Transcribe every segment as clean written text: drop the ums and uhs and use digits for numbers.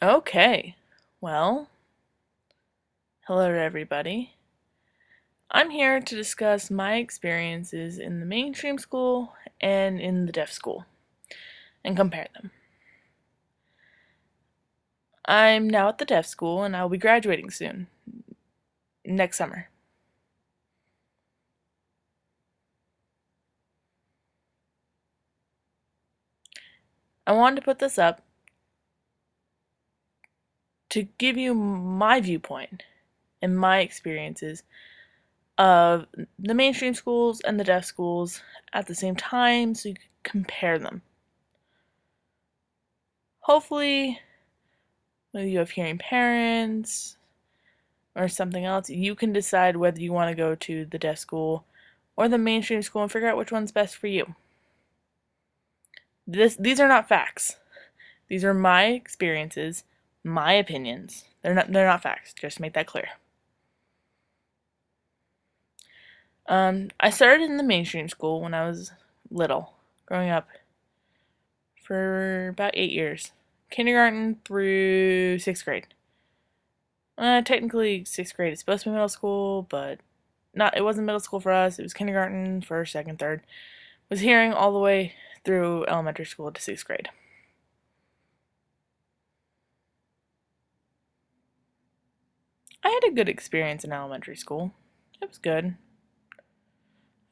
Okay, well, hello to everybody. I'm here to discuss my experiences in the mainstream school and in the deaf school and compare them. I'm now at the deaf school and I'll be graduating soon, next summer. I wanted to put this up to give you my viewpoint and my experiences of the mainstream schools and the deaf schools at the same time so you can compare them. Hopefully, whether you have hearing parents or something else, you can decide whether you want to go to the deaf school or the mainstream school and figure out which one's best for you. These are not facts. These are my experiences, my opinions. They're not facts. Just to make that clear. I started in the mainstream school when I was little, growing up, for about 8 years, kindergarten through 6th grade. Technically, 6th grade is supposed to be middle school, but not. It wasn't middle school for us. It was kindergarten, first, second, third. Was hearing all the way through elementary school to 6th grade. I had a good experience in elementary school. It was good.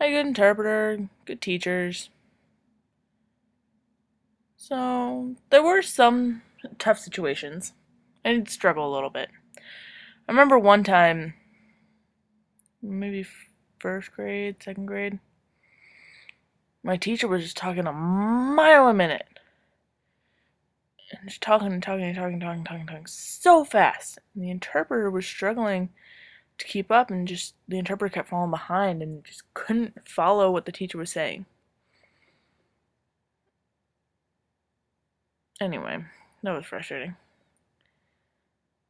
I had a good interpreter, good teachers. So there were some tough situations. I did struggle a little bit. I remember one time, maybe first grade, 2nd grade, my teacher was just talking a mile a minute. And just talking and talking and talking so fast. And the interpreter was struggling to keep up, and just the interpreter kept falling behind and just couldn't follow what the teacher was saying. Anyway, that was frustrating.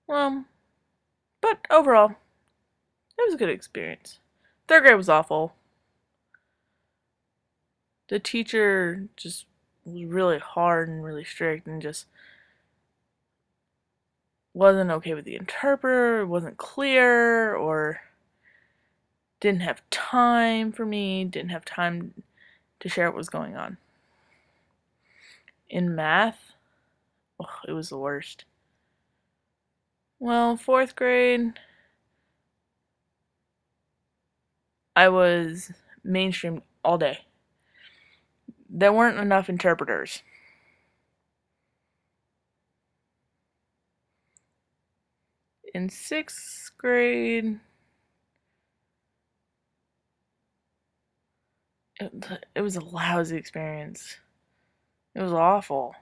Well, but overall, it was a good experience. 3rd grade was awful. The teacher just was really hard and really strict and just wasn't okay with the interpreter, wasn't clear, or didn't have time for me, didn't have time to share what was going on. In math, it was the worst. Well, 4th grade, I was mainstream all day. There weren't enough interpreters. In 6th grade, it was a lousy experience. It was awful.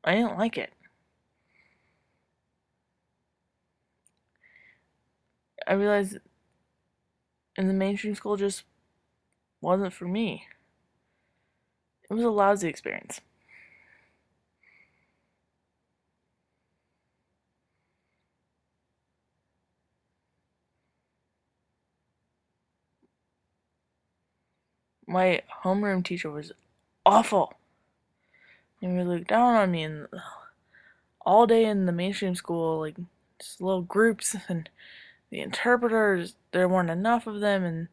I didn't like it. I realized in the mainstream school just wasn't for me. It was a lousy experience. My homeroom teacher was awful. He really looked down on me, and all day in the mainstream school, like just little groups, and the interpreters, there weren't enough of them, and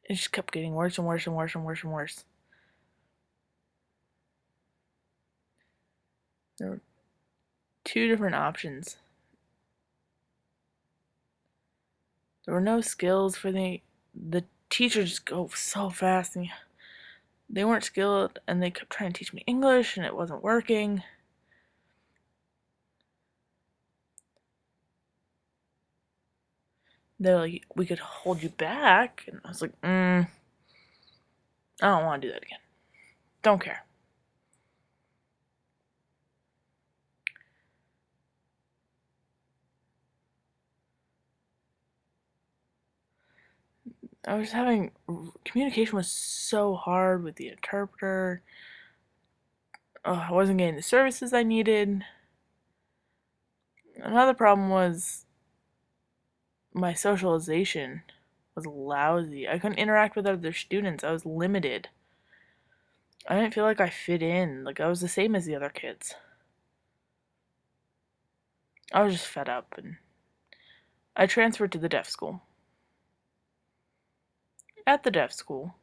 it just kept getting worse and worse and worse and worse and worse. There were two different options. There were no skills for the teachers just go so fast, and they weren't skilled, and they kept trying to teach me English, and it wasn't working. They're like, we could hold you back, and I was like, I don't want to do that again. Don't care. I was having communication was so hard with the interpreter. I wasn't getting the services I needed. Another problem was my socialization was lousy. I couldn't interact with other students. I was limited. I didn't feel like I fit in. Like I was the same as the other kids. I was just fed up, and I transferred to the deaf school. At the deaf school,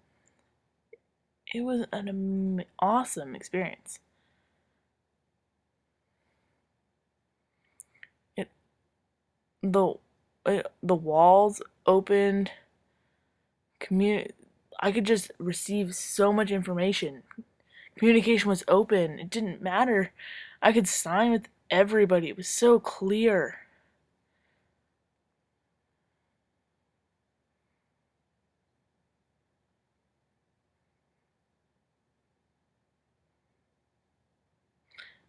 it was an awesome experience. It the the walls opened. Commu- I could just receive so much information. Communication was open. It didn't matter. I could sign with everybody. It was so clear.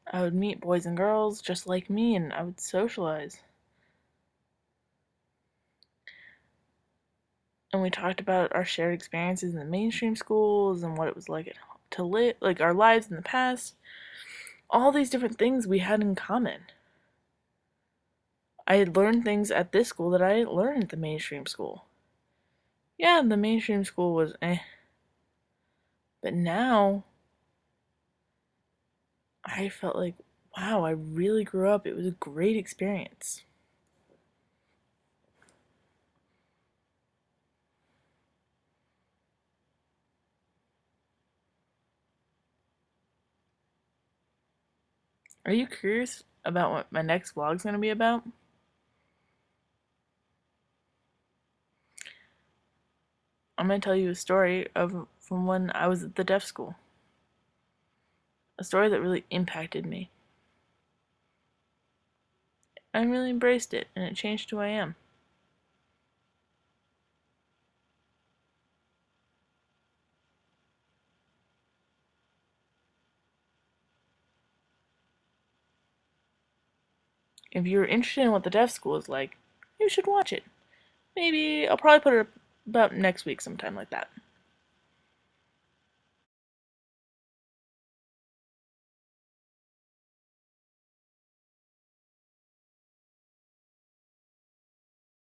I would meet boys and girls just like me, and I would socialize. And we talked about our shared experiences in the mainstream schools and what it was like to live, like our lives in the past. All these different things we had in common. I had learned things at this school that I didn't learn at the mainstream school. Yeah, the mainstream school was eh. But now I felt like, wow, I really grew up. It was a great experience. Are you curious about what my next vlog's gonna be about? I'm gonna tell you a story of from when I was at the deaf school. A story that really impacted me. I really embraced it, and it changed who I am. If you're interested in what the deaf school is like, you should watch it. Maybe I'll probably put it about next week sometime like that.